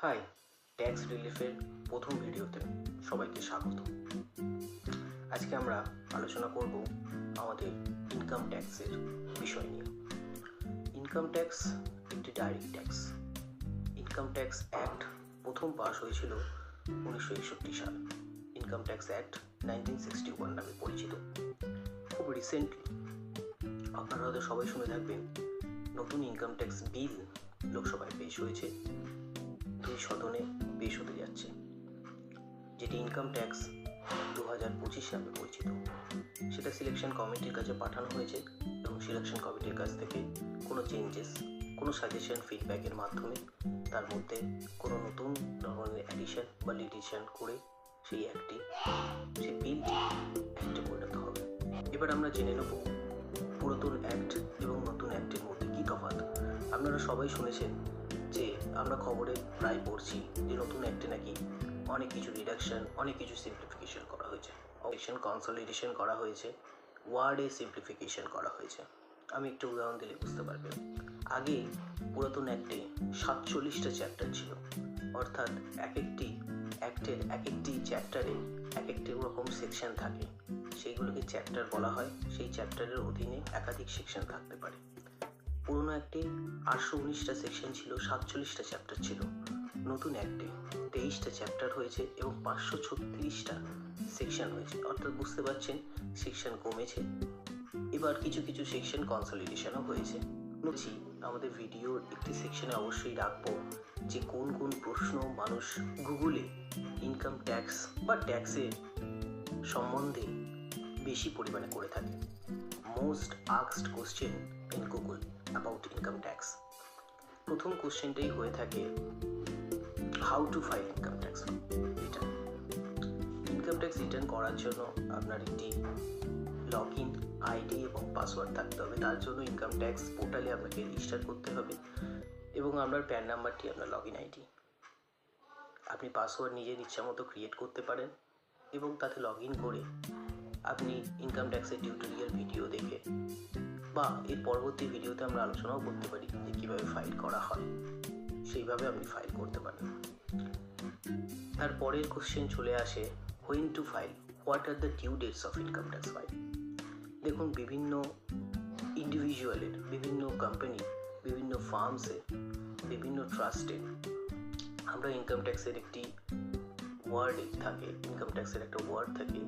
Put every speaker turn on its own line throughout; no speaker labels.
High, tax রিলিফের প্রথম ভিডিওতে সবাইকে স্বাগত। আজকে আমরা আলোচনা করব আমাদের ইনকাম ট্যাক্সের বিষয় নিয়ে। ইনকাম ট্যাক্স একটি direct tax. Income tax act প্রথম পাস হয়েছিল 1961 সালে। ইনকাম ট্যাক্স অ্যাক্ট 1961 নামে পরিচিত। খুব রিসেন্টলি আপনারা হয়তো সবাই শুনে থাকবেন, নতুন ইনকাম ট্যাক্স বিল লোকসভায় পেশ হয়েছে, 2 সদনে পেশ হতে যাচ্ছে, যেটি ইনকাম ট্যাক্স 2025 নামে পরিচিত। সেটা সিলেকশন কমিটির কাছে পাঠানো হয়েছে এবং সিলেকশন কমিটির কাছ থেকে কোনো চেঞ্জেস, কোনো সাজেশন, ফিডব্যাকের মাধ্যমে তার মধ্যে কোনো নতুন ধরনের অ্যাডিশন বা ডিলিশন করে সেই বিলটি অ্যাক্টে পরিণত হবে। এবার আমরা জেনে নেব পুরাতন অ্যাক্ট এবং নতুন অ্যাক্টের মধ্যে কী তফাৎ। আপনারা সবাই শুনেছেন যে আমরা খবরে প্রায় পড়ছি যে নতুন অ্যাক্টে নাকি অনেক কিছু রিডাকশন, অনেক কিছু সিম্পলিফিকেশন করা হয়েছে, অপশন কনসলিডেশন করা হয়েছে, ওয়ার্ডে সিম্পলিফিকেশন করা হয়েছে। আমি একটু উদাহরণ দিলে বুঝতে পারবেন। আগে পুরাতন অ্যাক্টে 47টা চ্যাপ্টার ছিল, অর্থাৎ এক একটি অ্যাক্টের এক একটি চ্যাপ্টারে এক একটি রকম সেকশন থাকে, সেইগুলোকে চ্যাপ্টার বলা হয়। সেই চ্যাপ্টারের অধীনে একাধিক সেকশন থাকতে পারে। পুরোনো অ্যাক্টে 819টা সেকশন ছিল, 47টা চ্যাপ্টার ছিল। নতুন অ্যাক্টে 23টা চ্যাপ্টার হয়েছে এবং 536টা সেকশন হয়েছে, অর্থাৎ বুঝতে পারছেন সেকশন কমেছে। এবার কিছু কিছু সেকশন কনসলিডেশনও হয়েছে। আমাদের ভিডিওর একটি সেকশনে অবশ্যই রাখবো যে কোন কোন প্রশ্ন মানুষ গুগলে ইনকাম ট্যাক্স বা ট্যাক্সের সম্বন্ধে বেশি পরিমাণে করে থাকে। Most asked question in Google about income tax. প্রথম কোশ্চেনটাই হয়ে থাকে, how to file income tax return. Income tax return করার জন্য আপনার একটি লগ ইন আইডি এবং পাসওয়ার্ড থাকতে হবে। তার জন্য ইনকাম ট্যাক্স পোর্টালে আপনাকে রেজিস্টার করতে হবে এবং আপনার প্যান নাম্বারটি আপনার লগ ইন আইডি। আপনি পাসওয়ার্ড নিজের ইচ্ছা মতো ক্রিয়েট করতে পারেন এবং তাতে লগ ইন করে আপনি ইনকাম ট্যাক্সের টিউটোরিয়াল ভিডিও দেখে বা এর পরবর্তী ভিডিওতে আমরা আলোচনাও করতে পারি যে কীভাবে ফাইল করা হয়, সেইভাবে আপনি ফাইল করতে পারেন। তার পরের কোশ্চেন চলে আসে, when to file, what are the due dates of income tax file. দেখুন, বিভিন্ন ইন্ডিভিজুয়ালের, বিভিন্ন কোম্পানি, বিভিন্ন ফার্মসে, বিভিন্ন ট্রাস্টে আমরা ইনকাম ট্যাক্সের একটি ওয়ার্ড থাকে, ইনকাম ট্যাক্সের একটা ওয়ার্ড থাকে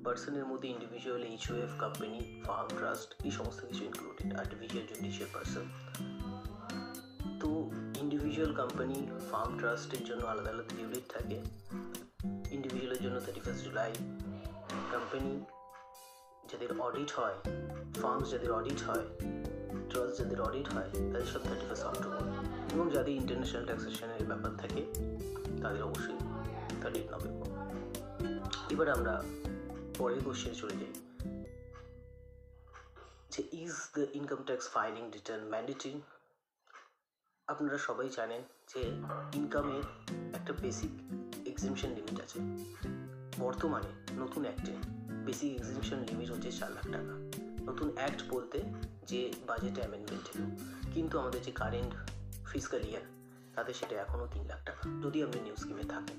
পার্সনের মধ্যে individual, HUF, company, farm, trust, এই সমস্ত কিছু ইনক্লুডেড। Artificial judicial person. তো ইন্ডিভিজুয়াল, কোম্পানি, ফার্ম, ট্রাস্টের জন্য আলাদা আলাদা ডিউ ডেট থাকে। ইন্ডিভিজুয়ালের জন্য 31 জুলাই, কোম্পানি যাদের অডিট হয়, ফার্মস যাদের অডিট হয়, ট্রাস্ট যাদের অডিট হয়, তাদের সব 31 অক্টোবর, এবং যাদের ইন্টারন্যাশনাল ট্যাক্সেশনের ব্যাপার থাকে তাদের অবশ্যই 30 নভেম্বর। এবার আমরা পরের কোশ্চেন চলে যাই যে, is the income tax filing return mandatory? আপনারা সবাই জানেন যে ইনকামের একটা বেসিক এক্সেমশন লিমিট আছে। বর্তমানে নতুন অ্যাক্টে বেসিক এক্সেমশন লিমিট হচ্ছে 4 লাখ টাকা। নতুন অ্যাক্ট বলতে যে বাজেট অ্যামেন্ডমেন্ট এলো, কিন্তু আমাদের যে কারেন্ট ফিসক্যাল ইয়ার তাতে সেটা এখনও 3 লাখ টাকা, যদি আপনি নিউ স্কিমে থাকেন,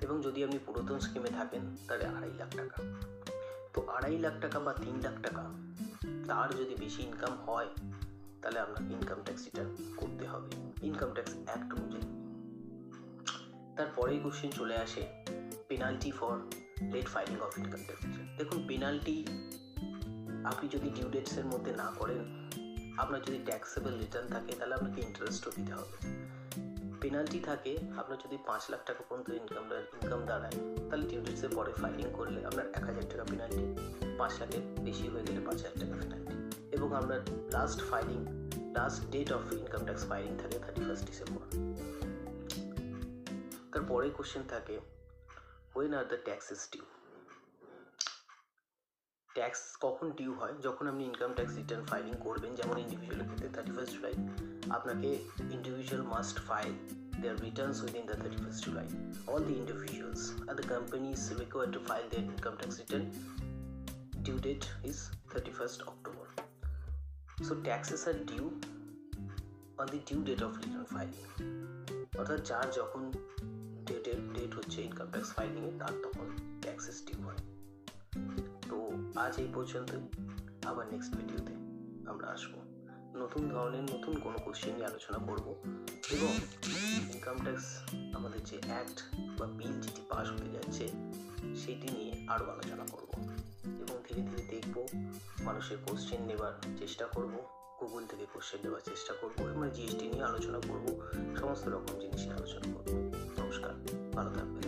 এবং যদি আপনি পুরাতন স্কিমে থাকেন তাহলে 2.5 লাখ টাকা। তো 2.5 লাখ টাকা বা 3 লাখ টাকা তার যদি বেশি ইনকাম হয় তাহলে আপনাকে ইনকাম ট্যাক্স রিটার্ন করতে হবে ইনকাম ট্যাক্স অ্যাক্ট অনুযায়ী। তারপরেই কোশ্চেন চলে আসে, penalty for late filing of income tax return. দেখুন, পেনাল্টি আপনি যদি ডিউ ডেটসের মধ্যে না করেন, আপনার যদি ট্যাক্সেবল রিটার্ন থাকে তাহলে আপনাকে ইন্টারেস্টও দিতে হবে। পেনাল্টি থাকে আপনার যদি 5 লাখ টাকা পর্যন্ত ইনকাম দাঁড়ায়, তাহলে ডিউ ডেটসের পরে ফাইলিং করলে আপনার 1,000 টাকা পেনাল্টি, 5 লাখের বেশি হয়ে গেলে 5,000 টাকা পেনাল্টি, এবং আপনার last date of income tax filing থাকে 31 ডিসেম্বর। তারপরে কোশ্চেন থাকে, when are the taxes due? Tax কখন ডিউ হয়? যখন আপনি ইনকাম ট্যাক্স রিটার্ন ফাইলিং করবেন। যেমন ইন্ডিভিজুয়ালের ক্ষেত্রে 31 জুলাই আপনাকে individual must file their returns within the 31st July. All the individuals and the companies required to file their income tax return. Due date is 31st October. So taxes are due on the due date of return filing. অর্থাৎ যার যখন date হচ্ছে income tax ফাইলিংয়ে তার তখন taxes due হয়। তো আজ এই পর্যন্তই। আবার নেক্সট ভিডিওতে আমরা আসবো, নতুন ধরনের নতুন কোনো কোশ্চেন নিয়ে আলোচনা করব এবং ইনকাম ট্যাক্স আমাদের যে অ্যাক্ট বা বিল যেটি পাস হতে যাচ্ছে সেটি নিয়ে আরও আলোচনা করব এবং ধীরে ধীরে দেখব, মানুষের কোশ্চেন নেবার চেষ্টা করব, গুগল থেকে কোশ্চেন নেওয়ার চেষ্টা করব এবং জিএসটি নিয়ে আলোচনা করব, সমস্ত রকম জিনিস নিয়ে আলোচনা করব। নমস্কার, ভালো থাকবেন।